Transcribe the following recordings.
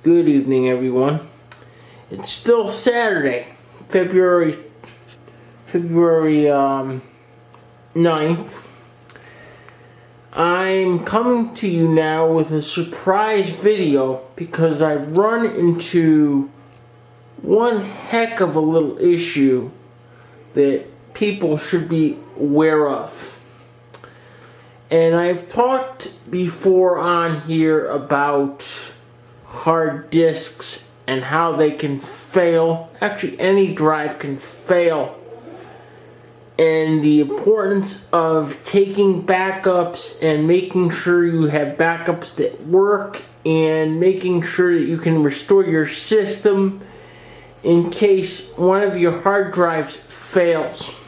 Good evening, everyone. It's still Saturday, February 9th. I'm coming to you now with a surprise video because I've run into one heck of a little issue that people should be aware of. And I've talked before on here about hard disks and how they can fail. Actually, any drive can fail. And the importance of taking backups and making sure you have backups that work and making sure that you can restore your system in case one of your hard drives fails.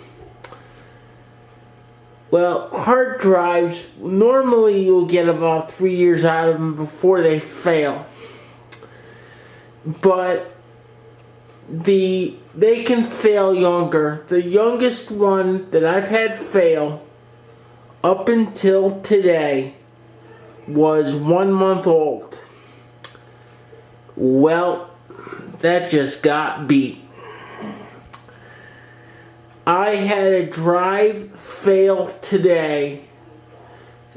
Well, hard drives, normally you'll get about 3 years out of them before they fail. But they can fail younger. The youngest one that I've had fail up until today was 1 month old. Well, that just got beat. I had a drive fail today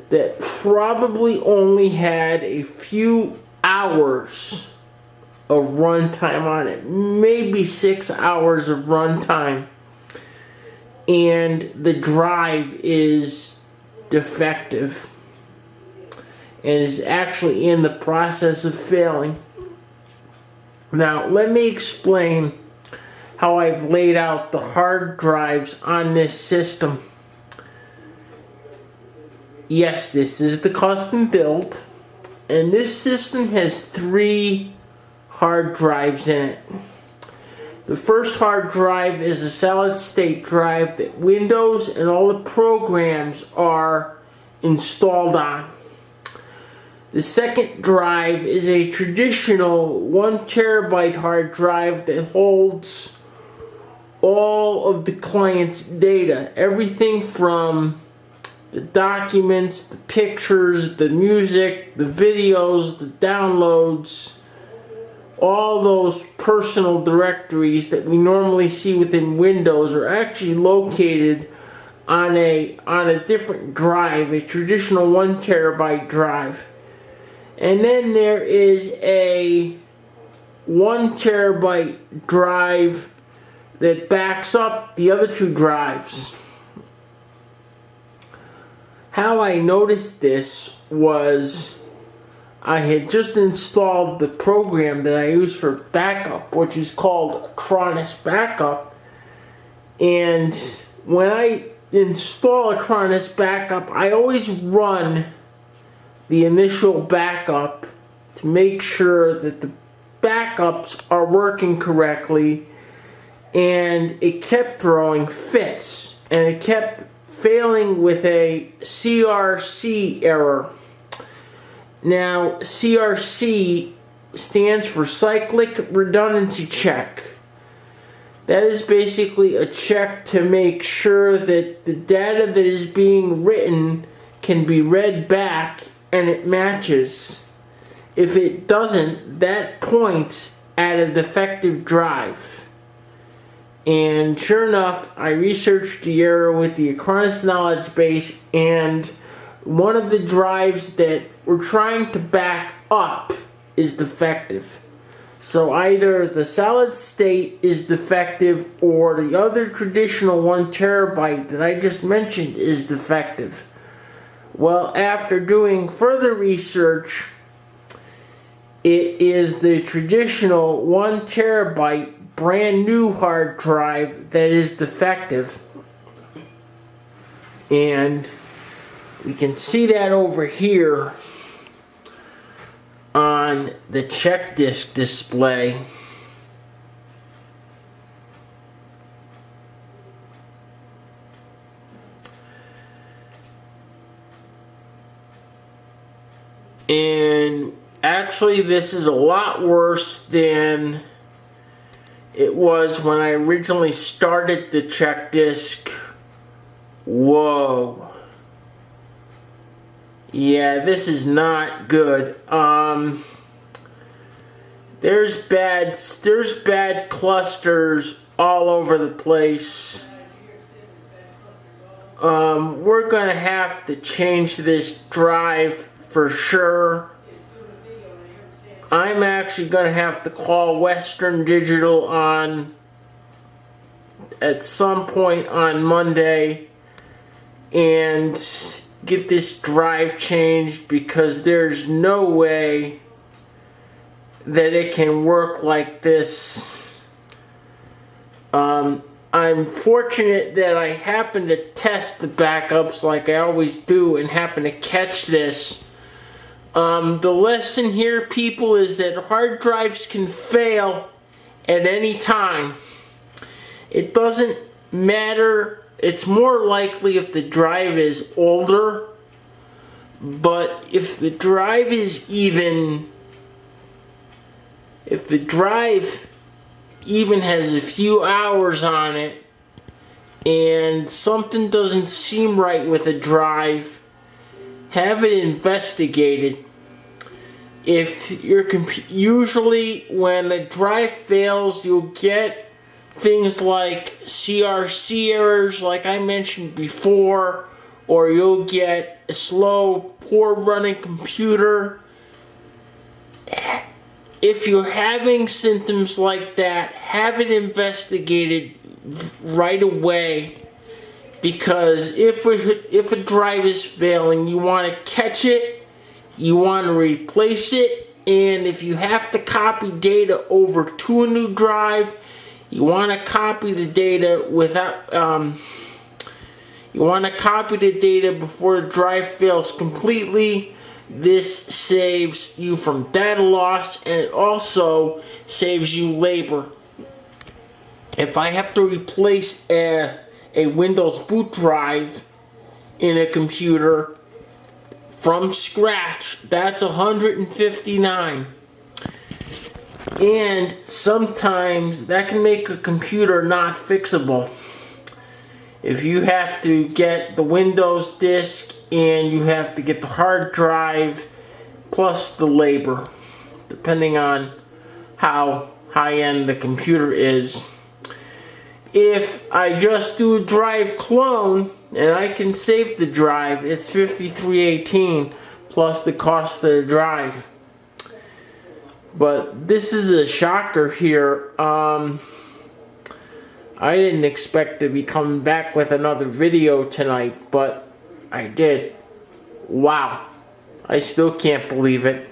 that probably only had a few hours of runtime on it, maybe 6 hours of runtime, and the drive is defective and is actually in the process of failing. Now, let me explain how I've laid out the hard drives on this system. Yes, this is the custom build, and this system has 3 hard drives in it. The first hard drive is a solid state drive that Windows and all the programs are installed on. The second drive is a traditional 1 terabyte hard drive that holds all of the client's data. Everything from the documents, the pictures, the music, the videos, the downloads, all those personal directories that we normally see within Windows are actually located on a different drive, a traditional 1 terabyte drive. And then there is a 1 terabyte drive that backs up the other 2 drives. How I noticed this was I had just installed the program that I use for backup, which is called Acronis Backup. And when I install Acronis Backup, I always run the initial backup to make sure that the backups are working correctly. And it kept throwing fits, and it kept failing with a CRC error. Now, CRC stands for Cyclic Redundancy Check. That is basically a check to make sure that the data that is being written can be read back and it matches. If it doesn't, that points at a defective drive. And sure enough, I researched the error with the Acronis knowledge base, and one of the drives that we're trying to back up is defective. So either the solid state is defective or the other traditional 1 terabyte that I just mentioned is defective. Well, after doing further research, it is the traditional 1 terabyte brand new hard drive that is defective. And we can see that over here on the check disk display. And actually, this is a lot worse than it was when I originally started the check disk. Whoa. Yeah, this is not good. there's bad clusters all over the place. We're gonna have to change this drive for sure. I'm actually gonna have to call Western Digital at some point on Monday and get this drive changed, because there's no way that it can work like this. I'm fortunate that I happen to test the backups like I always do and happen to catch this. The lesson here, people, is that hard drives can fail at any time. It doesn't matter. It's more likely if the drive is older, but if the drive even has a few hours on it and something doesn't seem right with a drive, have it investigated. Usually when a drive fails, you'll get things like CRC errors, like I mentioned before, or you'll get a slow, poor running computer. If you're having symptoms like that, have it investigated right away, because if a drive is failing, you want to catch it, you want to replace it, and if you have to copy data over to a new drive, you want to copy the data before the drive fails completely. This saves you from data loss, and it also saves you labor. If I have to replace a Windows boot drive in a computer from scratch, that's $159. And sometimes that can make a computer not fixable. If you have to get the Windows disk and you have to get the hard drive plus the labor, depending on how high-end the computer is. If I just do a drive clone and I can save the drive, it's $53.18 plus the cost of the drive. But this is a shocker here. I didn't expect to be coming back with another video tonight, but I did. Wow. I still can't believe it.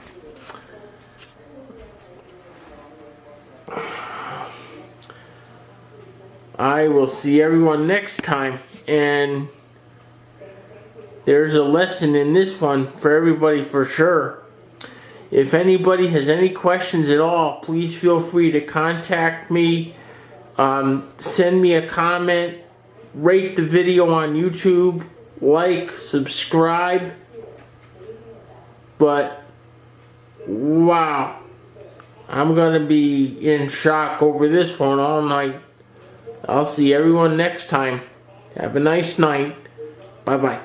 I will see everyone next time, and there's a lesson in this one for everybody for sure. If anybody has any questions at all, please feel free to contact me. Send me a comment, rate the video on YouTube, like, subscribe. But wow, I'm gonna be in shock over this one all night. I'll see everyone next time. Have a nice night. Bye bye.